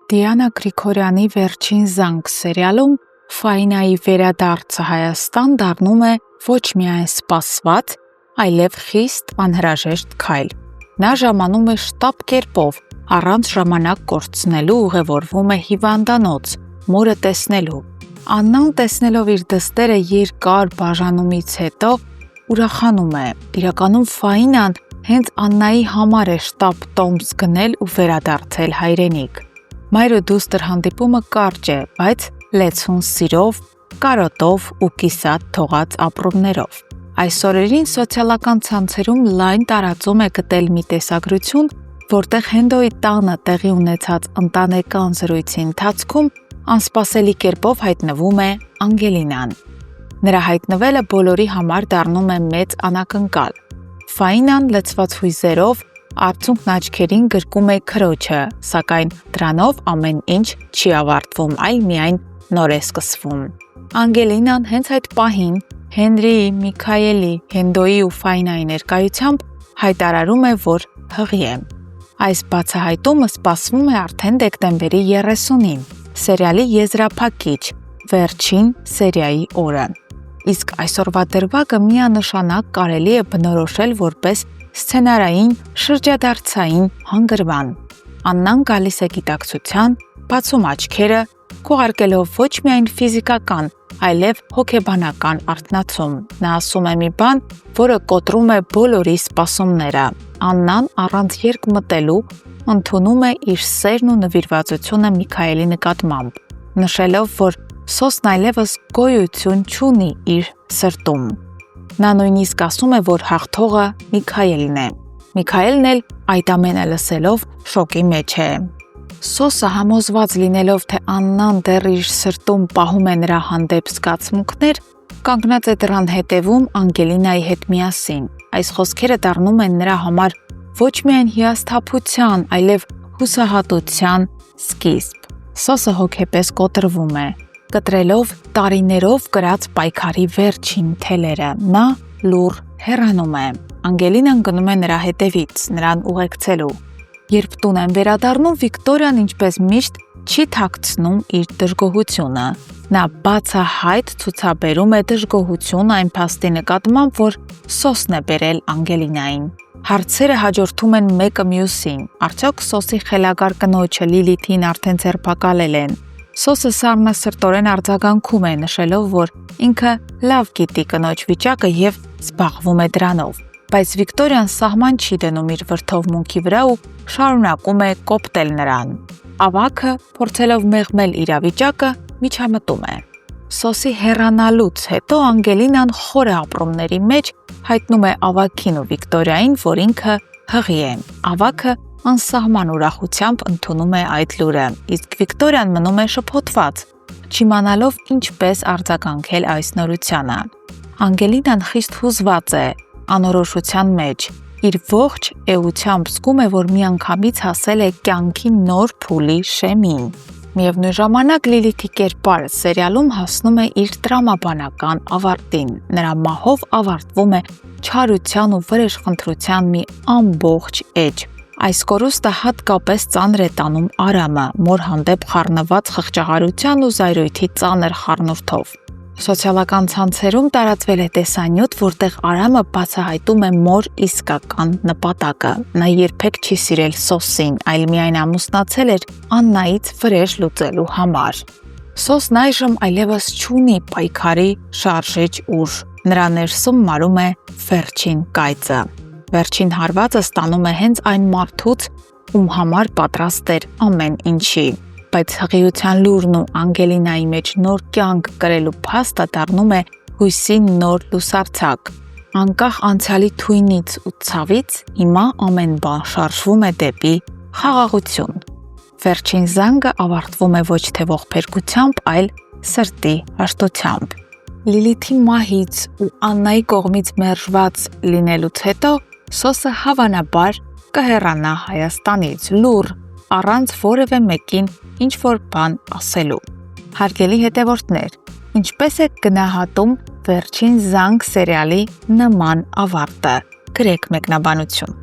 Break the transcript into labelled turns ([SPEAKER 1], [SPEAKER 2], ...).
[SPEAKER 1] Դիանա Գրիգորյանի «Վերջին զանգ» սերիալում Ֆայնայի վերադարձը Հայաստան դառնում է ոչ միայն սպասված, այլև խիստ անհրաժեշտ քայլ։ Նա ժամանում է շտապ կերպով, առանց ժամանակ կորցնելու ուղևորվում է հիվանդանոց, մորը տեսնելու։ Աննան տեսնելով իր դստերը երկար բաժանումից հետո ուրախանում է։ Իրականում Ֆայնան հենց Աննայի համար է շտապ տոմս գնել ու վերադարձել հայրենիք։ Մայր ու դուստր հանդիպումը կարճ է, բայց լեցուն սիրով, կարոտով ու կիսատ թողած ապրումներով։ Այս օրերին սոցիալական ցանցերում լայն տարածում է գտել մի տեսագրություն, որտեղ Հենդոյի տանը տեղի ունեցած ընտանեկան զրույցի ընթացքում անսպասելի կերպով հայտնվում է Անգելինան։ Նրա հայտնվելը բոլորի համար դառնում է մեծ անակնկալ։ Ֆայնան լցված հույզերով արցունքն աչքերին գրկում է քրոջը, սակայն դրանով ամեն ինչ չի ավարտվում, այլ միայն նոր է սկսվում։ Անգելինան հենց այդ պահին Հենրիի, Միքայելի, Հենդոյի ու Ֆայնայի ներկայությամբ հայտարարում է, որ հղի է։ Այս բացահայտումը սպասվում է արդեն դեկտեմբերի 30-ին, սերիալի եզրափակիչ, վերջին սերիայի օրը։ Իսկ այսօրվա դրվագը միանշանակ կարելի է բնորոշել որպես սցենարային շրջադարձային հանգրվան։ Աննան գալիս է գիտակցության, բացում աչքերը, քողարկելով ոչ միայն ֆիզիկական, այլև հոգեբանական արթնացում։ Նա ասում է մի բան, որը կոտրում է բոլորի սպասումները։ Աննան առանց երկմտելու ընդունում է իր սերն ու նվիրվածությունը Միքայելի նկատմամբ, նշելով, որ Սոսն այլևս գոյություն չունի իր սրտում։ Նա նույնիսկ ասում է, որ հաղթողը Միքայելն է։ Միքայելն էլ այդ ամենը լսելով շոկի մեջ է։ Սոսը համոզված լինելով, թե Աննան դեռ իր սրտում պահում է նրա հանդեպ զգացմունքներ, կանգնած է դռան հետևում Անգելինայի հետ միասին։ Այս խոսքերը դառնում են նրա համար ոչ միայն հիասթափության, այլև հուսահատության սկիզբ։ Սոսը հոգեպես կոտրվում է, կտրելով տարիներով կրած պայքարի վերջին թելերը։ Նա լուռ հեռանում է։ Անգելինան գնում է նրա հետևից, նրան ուղեկցելու։ Երբ տուն են վերադառնում, Վիկտորիան ինչպես միշտ չի թաքցնում իր դժգոհությունը։ Նա բացահայտ ցուցաբերում է դժգոհություն այն փաստի նկատմամբ, որ Սոսն է բերել Անգելինային։ Հարցերը հաջորդում են մեկը մյուսին։ Արդյոք Սոսի խելագար կնոջը Լիլիթին արդեն ձերբակալել են։ Սոսը սառնասրտորեն արձագանքում է, նշելով, որ ինքը լավ գիտի կնոջ վիճակը եւ զբաղվում է դրանով։ Բայց Վիկտորիան սահման չի դնում իր վրդովմունքի վրա ու շարունակում է կոպտել նրան։ Ավագը, փորձելով մեղմել իրավիճակը, միջամտում է։ Սոսի հեռանալուց հետո Անգելինան խորը ապրումների մեջ հայտնում է ավագին ու Վիկտորիային, որ ինքը հղի է։ Ավագը անսահման ուրախությամբ ընդունում է այդ լուրը, իսկ Վիկտորիան մնում է շփոթված, չիմանալով ինչպես արձագանքել այս նորությանը։ Անգելինան խիստ հուզված է, անորոշության մեջ, իր ողջ էությամբ զգում է, որ միանգամից հասել է կյանքի նոր փուլի շեմին։ Միևնույն ժամանակ Լիլիթի կերպարը սերիալում հասնում է իր տրամաբանական ավարտին։ Նրա մահով ավարտվում է չարության ու վրեժխնդրության մի ամբողջ էջ։ Այս կորուստը հատկապես ծանր է տանում Արամը, մոր հանդեպ խառնված խղճահարության ու զայրույթի ծանր խառնուրդով։ Սոցիալական ցանցերում տարածվել է տեսանյութ, որտեղ Արամը բացահայտում է մոր իսկական նպատակը։ Նա երբեք չի սիրել Սոսին, այլ միայն ամուսնացել էր Աննայից վրեժ լուծելու համար։ Սոսն այժմ այլևս չունի պայքարի շարժիչ ուժ։ Նրա ներսում մարում է վերջին կայծը։ Վերջին հարվածը ստանում է հենց այն մարդուց, ում համար պատրաստ էր ամեն ինչի։ Բայց հղիության լուրն ու Անգելինայի մեջ նոր կյանք կրելու փաստը դառնում է հույսի նոր լուսարձակ։ Անկախ անցյալի թույնից ու ցավից, հիմա ամեն բան շարժվում է դեպի խաղաղություն։ Վերջին զանգը ավարտվում է ոչ թե ողբերգությամբ, այլ սրտի հաշտությամբ։ Լիլիթի մահից ու Աննայի կողմից մերժված լինելուց հետո Սոսը հավանաբար կհեռանա Հայաստանից լուռ, առանց որևէ մեկին ինչ-որ բան ասելու։ Հարգելի հետևորդներ, ինչպես եք գնահատում Վերջին զանգ սերիալի նման ավարտը։ Գրեք մեկնաբանություն։